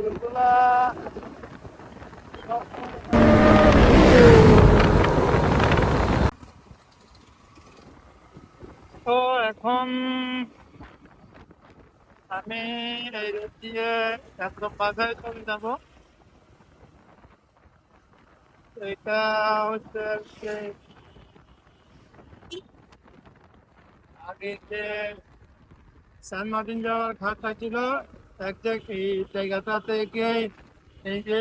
গরুগুলা তো এখন আমি এই রোড দিয়ে একদম বাসায় চলে যাব। এটা হচ্ছে যে আগে যে সেন্ট মার্টিন যাওয়ার ঘাটটা ছিল, একজ্যাক্ট এই জায়গাটাতে গিয়ে এই যে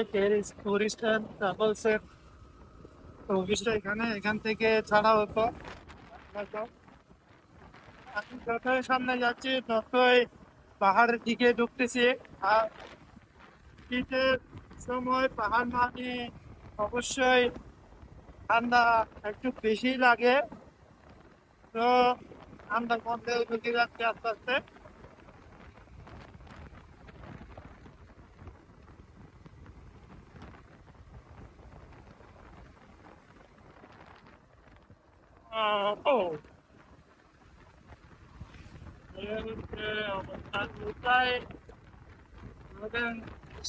টুরিস্ট অ্যান্ড ট্রাভেলস এর অফিসটা এখান থেকে ছাড়া হতো। হয়তো আমি যতই সামনে যাচ্ছি ততই পাহাড়ের দিকে ঢুকতেছি। আর শীতের সময় পাহাড় মানে অবশ্যই ঠান্ডা একটু বেশি লাগে। তো ঠান্ডার মধ্যে ঢুকে যাচ্ছে আস্তে আস্তে। ও এই হচ্ছে অবস্থা কোথায় আমাদের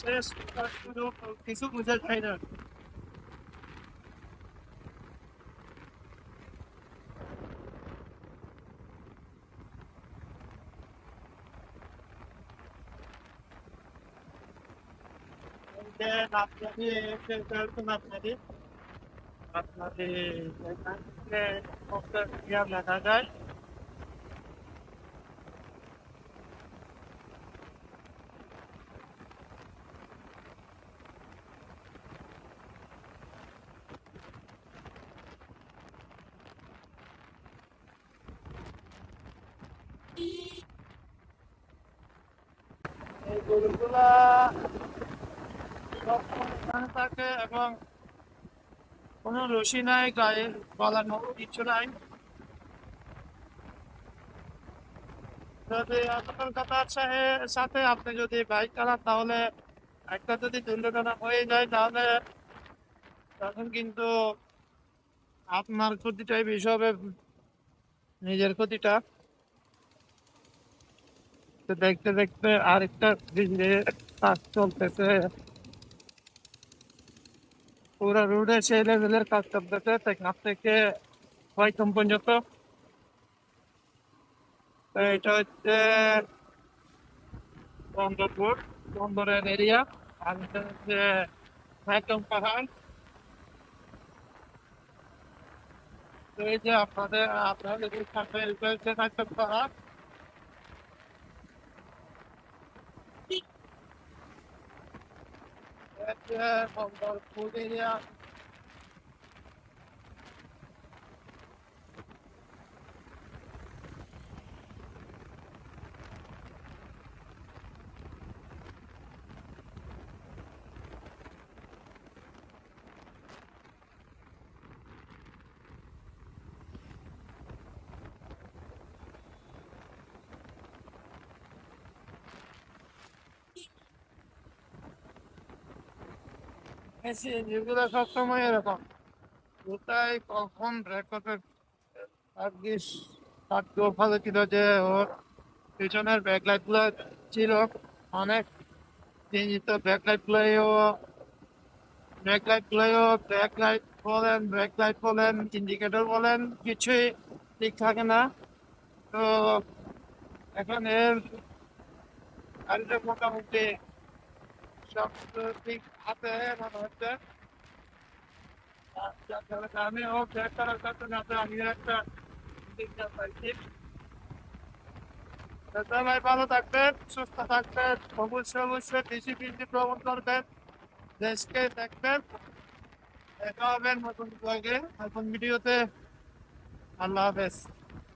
শেষ কোথায় শুরু কিছু বুঝে যায় না। এই যে নাচনাদি এসে চলছে নাচনাদি নাচনাদি এখান থেকে দেখা যায়। এই গরুগুলা সবসময় এখানে থাকে এবং কোনো রশি নাই গায়ে বাঁধানো, কিচ্ছু নাই। যদি সতর্কতার সাথে আপনি যদি বাইক চালান তাহলে একটা যদি দুর্ঘটনা হয়ে যায় তাহলে তখন কিন্তু আপনার ক্ষতিটাই বেশি হবে, নিজের ক্ষতিটা। তো দেখতে দেখতে আরেকটা ব্রিজের কাজ চলতেছে, পুরো রোডে সেই লেভেলের কাজ চলতেছে টেকনাফ থেকে হয়তম পর্যন্ত। তো এটা হচ্ছে বন্দরপুর, বন্দরের এরিয়া। আর এটা হচ্ছে একদম পাহাড়। তো এই যে আপনাদের সামনে এটা হচ্ছে একদম পাহাড়। এটা হচ্ছে বন্দরপুর এরিয়া। যেগুলো সবসময় এরকম, কোথায় কখন রেকর্ডের ভাগ্যিস ভাগ্য ভালো ছিল যে ওর পিছনের ব্যাকলাইট গুলো ছিল অনেক চিহ্নিত। ব্যাকলাইট বলেন ইন্ডিকেটর বলেন কিছুই ঠিক থাকে না। তো এখন এর গাড়িটা মোটামুটি সব ঠিক আছে মনে হচ্ছে। আমিও ব্যাক করার কারণে আমি একটা সিগন্যাল পাইছি। তো সবাই ভালো থাকবেন, সুস্থ থাকবেন, অবশ্যই বেশি বেশি ভ্রমণ করবেন, দেশকে দেখবেন। দেখা হবে নতুন ব্লগে, নতুন ভিডিওতে। আল্লাহ হাফেজ।